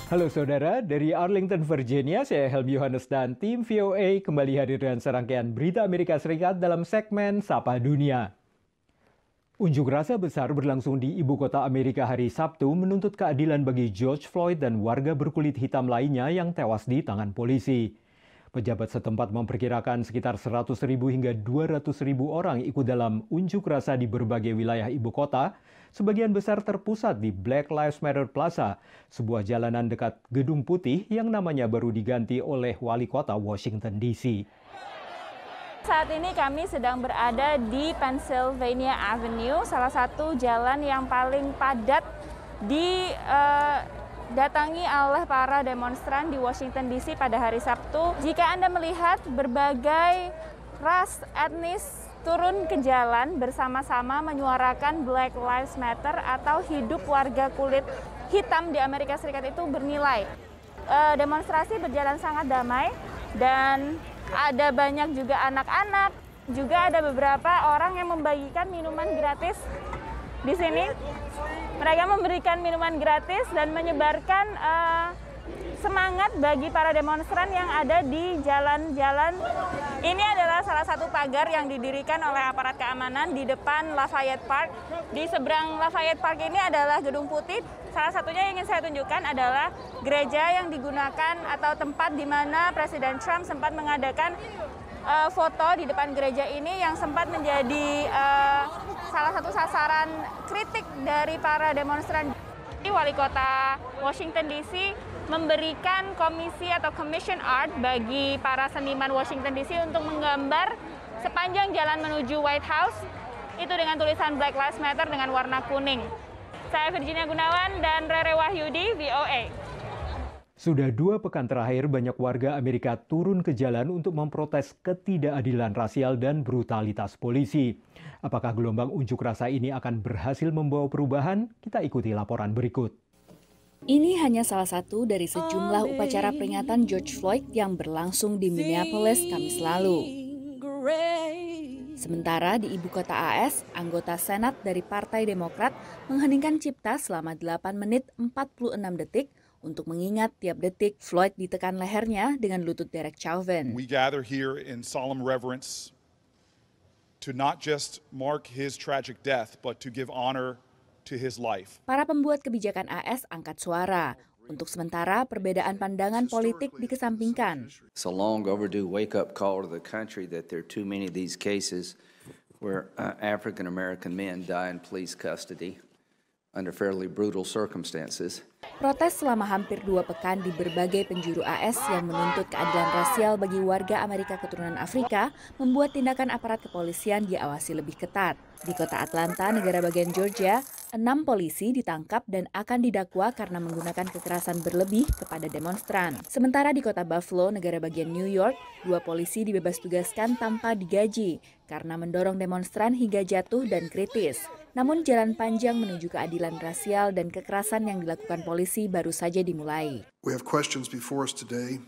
Halo saudara, dari Arlington, Virginia, saya Helmi Yohanes dan tim VOA kembali hadir dengan serangkaian berita Amerika Serikat dalam segmen Sapa Dunia. Unjuk rasa besar berlangsung di ibu kota Amerika hari Sabtu menuntut keadilan bagi George Floyd dan warga berkulit hitam lainnya yang tewas di tangan polisi. Pejabat setempat memperkirakan sekitar 100.000 hingga 200.000 orang ikut dalam unjuk rasa di berbagai wilayah ibu kota, sebagian besar terpusat di Black Lives Matter Plaza, sebuah jalanan dekat Gedung Putih yang namanya baru diganti oleh Wali Kota Washington, D.C. Saat ini kami sedang berada di Pennsylvania Avenue, salah satu jalan yang paling padat didatangi oleh para demonstran di Washington DC pada hari Sabtu. Jika Anda melihat berbagai ras etnis turun ke jalan bersama-sama menyuarakan Black Lives Matter atau hidup warga kulit hitam di Amerika Serikat itu bernilai. Demonstrasi berjalan sangat damai dan ada banyak juga anak-anak, juga ada beberapa orang yang membagikan minuman gratis di sini. Mereka memberikan minuman gratis dan menyebarkan semangat bagi para demonstran yang ada di jalan-jalan. Ini adalah salah satu pagar yang didirikan oleh aparat keamanan di depan Lafayette Park. Di seberang Lafayette Park ini adalah Gedung Putih. Salah satunya yang ingin saya tunjukkan adalah gereja yang digunakan atau tempat di mana Presiden Trump sempat mengadakan foto di depan gereja ini yang sempat menjadi salah satu sasaran kritik dari para demonstran. Wali Kota Washington DC memberikan komisi atau commission art bagi para seniman Washington DC untuk menggambar sepanjang jalan menuju White House, itu dengan tulisan Black Lives Matter dengan warna kuning. Saya Virginia Gunawan dan Rere Wahyudi, VOA. Sudah 2 pekan terakhir banyak warga Amerika turun ke jalan untuk memprotes ketidakadilan rasial dan brutalitas polisi. Apakah gelombang unjuk rasa ini akan berhasil membawa perubahan? Kita ikuti laporan berikut. Ini hanya salah satu dari sejumlah upacara peringatan George Floyd yang berlangsung di Minneapolis Kamis lalu. Sementara di ibu kota AS, anggota Senat dari Partai Demokrat mengheningkan cipta selama 8 menit 46 detik untuk mengingat tiap detik Floyd ditekan lehernya dengan lutut Derek Chauvin. We gather here in solemn reverence to not just mark his tragic death, but to give honor to his life. Para pembuat kebijakan AS angkat suara. Untuk sementara, perbedaan pandangan politik dikesampingkan. It's a long overdue wake-up call to the country that there are too many of these cases where African American men die in police custody under fairly brutal circumstances. Protes selama hampir 2 pekan di berbagai penjuru AS yang menuntut keadilan rasial bagi warga Amerika keturunan Afrika membuat tindakan aparat kepolisian diawasi lebih ketat. Di kota Atlanta, negara bagian Georgia, 6 polisi ditangkap dan akan didakwa karena menggunakan kekerasan berlebih kepada demonstran. Sementara di kota Buffalo, negara bagian New York, 2 polisi dibebas tugaskan tanpa digaji karena mendorong demonstran hingga jatuh dan kritis. Namun jalan panjang menuju keadilan rasial dan kekerasan yang dilakukan polisi baru saja dimulai. We have questions before us today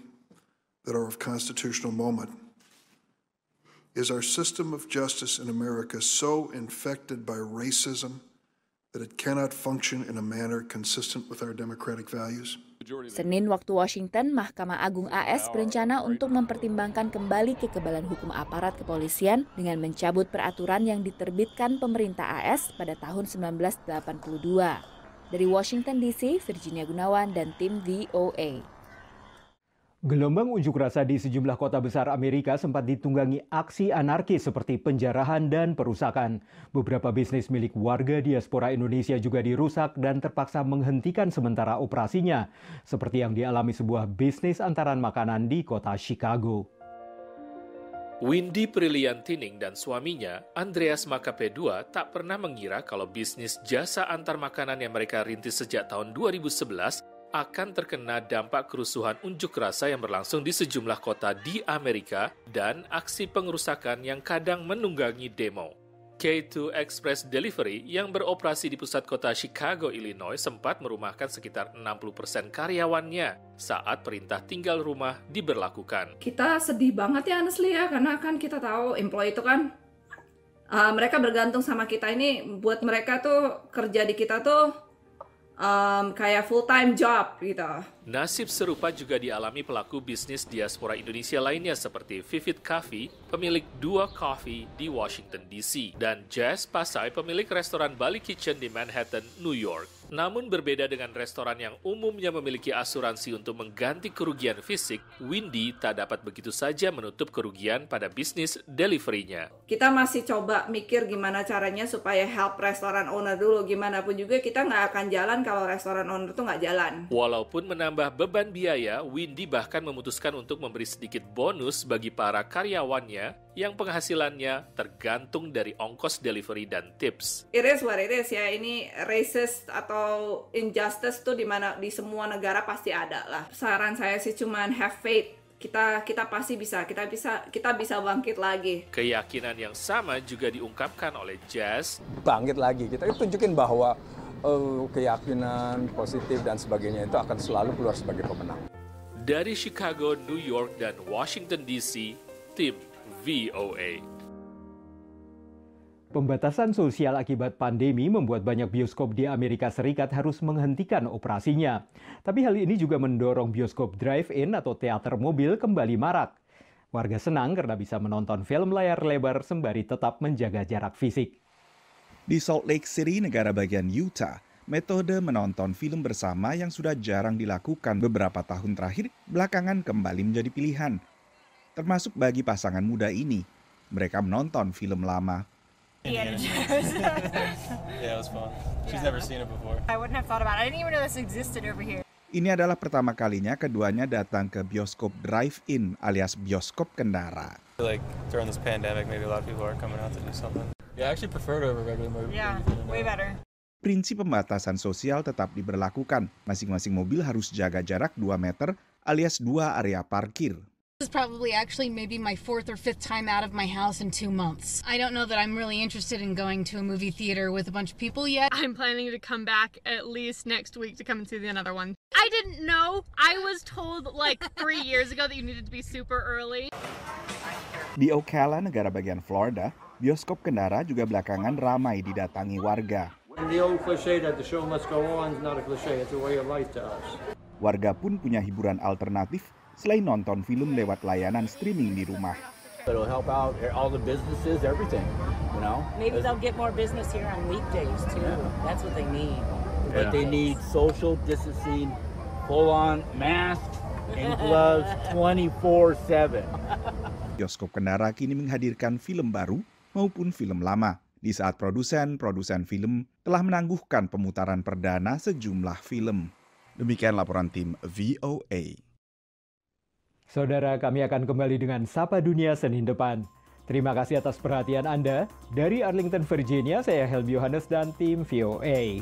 that are of constitutional moment. Is our system of justice in America so infected by racism that it cannot function in a manner consistent with our democratic values? Senin waktu Washington, Mahkamah Agung AS berencana untuk mempertimbangkan kembali kekebalan hukum aparat kepolisian dengan mencabut peraturan yang diterbitkan pemerintah AS pada tahun 1982. Dari Washington DC, Virginia Gunawan dan tim VOA. Gelombang unjuk rasa di sejumlah kota besar Amerika sempat ditunggangi aksi anarkis seperti penjarahan dan perusakan. Beberapa bisnis milik warga diaspora Indonesia juga dirusak dan terpaksa menghentikan sementara operasinya, seperti yang dialami sebuah bisnis antaran makanan di kota Chicago. Windy Priliantining dan suaminya, Andreas Makape II, tak pernah mengira kalau bisnis jasa antar makanan yang mereka rintis sejak tahun 2011 akan terkena dampak kerusuhan unjuk rasa yang berlangsung di sejumlah kota di Amerika dan aksi pengerusakan yang kadang menunggangi demo. K2 Express Delivery yang beroperasi di pusat kota Chicago, Illinois sempat merumahkan sekitar 60% karyawannya saat perintah tinggal rumah diberlakukan. Kita sedih banget ya honestly ya, karena kan kita tahu employee itu kan mereka bergantung sama kita. Ini buat mereka tuh kerja di kita tuh kayak full time job gitu. Nasib serupa juga dialami pelaku bisnis diaspora Indonesia lainnya seperti Vivid Coffee, pemilik Dua Coffee di Washington DC, dan Jazz Pasai, pemilik restoran Bali Kitchen di Manhattan, New York. Namun berbeda dengan restoran yang umumnya memiliki asuransi untuk mengganti kerugian fisik, Windy tak dapat begitu saja menutup kerugian pada bisnis delivery-nya. Kita masih coba mikir gimana caranya supaya help restoran owner dulu. Gimana pun juga kita nggak akan jalan kalau restoran owner tuh nggak jalan. Walaupun menambah beban biaya, Windy bahkan memutuskan untuk memberi sedikit bonus bagi para karyawannya yang penghasilannya tergantung dari ongkos delivery dan tips. It is what it is ya. Ini racist atau injustice tuh di semua negara pasti ada lah. Saran saya sih cuman have faith. Kita pasti bisa, kita bisa bangkit lagi. Keyakinan yang sama juga diungkapkan oleh Jazz. Bangkit lagi, kita tunjukin bahwa keyakinan positif dan sebagainya itu akan selalu keluar sebagai pemenang. Dari Chicago, New York, dan Washington DC, tim VOA. Pembatasan sosial akibat pandemi membuat banyak bioskop di Amerika Serikat harus menghentikan operasinya. Tapi hal ini juga mendorong bioskop drive-in atau teater mobil kembali marak. Warga senang karena bisa menonton film layar lebar sembari tetap menjaga jarak fisik. Di Salt Lake City, negara bagian Utah, metode menonton film bersama yang sudah jarang dilakukan beberapa tahun terakhir belakangan kembali menjadi pilihan. Termasuk bagi pasangan muda ini, mereka menonton film lama. Yeah, it was fun. She's never seen it before. I wouldn't have thought about it. I didn't even know this existed over here. Ini adalah pertama kalinya keduanya datang ke bioskop drive-in alias bioskop kendara. Like during this pandemic, maybe a lot of people are coming out to do something. Yeah, I actually prefer it over regular movie. Yeah, way better. Prinsip pembatasan sosial tetap diberlakukan. Masing-masing mobil harus jaga jarak 2 meter alias 2 area parkir. This is probably actually maybe my 4th or 5th time out of my house in 2 months. I don't know that I'm really interested in going to a movie theater with a bunch of people yet. I'm planning to come back at least next week to come and see another one. I didn't know. I was told like 3 years ago that you needed to be super early. Di Ocala, negara bagian Florida, bioskop kendara juga belakangan ramai didatangi warga. The old cliche that the show must go on is not a cliche, it's a way of life to us. Warga pun punya hiburan alternatif selain nonton film lewat layanan streaming di rumah. It'll help out all the businesses, everything, you know. Maybe they'll get more business here on weekdays too. Yeah. That's what they need. But they need social distancing, full-on mask and gloves 24/7. Bioskop kendara kini menghadirkan film baru maupun film lama, di saat produsen film telah menangguhkan pemutaran perdana sejumlah film. Demikian laporan tim VOA. Saudara, kami akan kembali dengan Sapa Dunia Senin depan. Terima kasih atas perhatian Anda. Dari Arlington, Virginia, saya Helmy Yohanes dan tim VOA.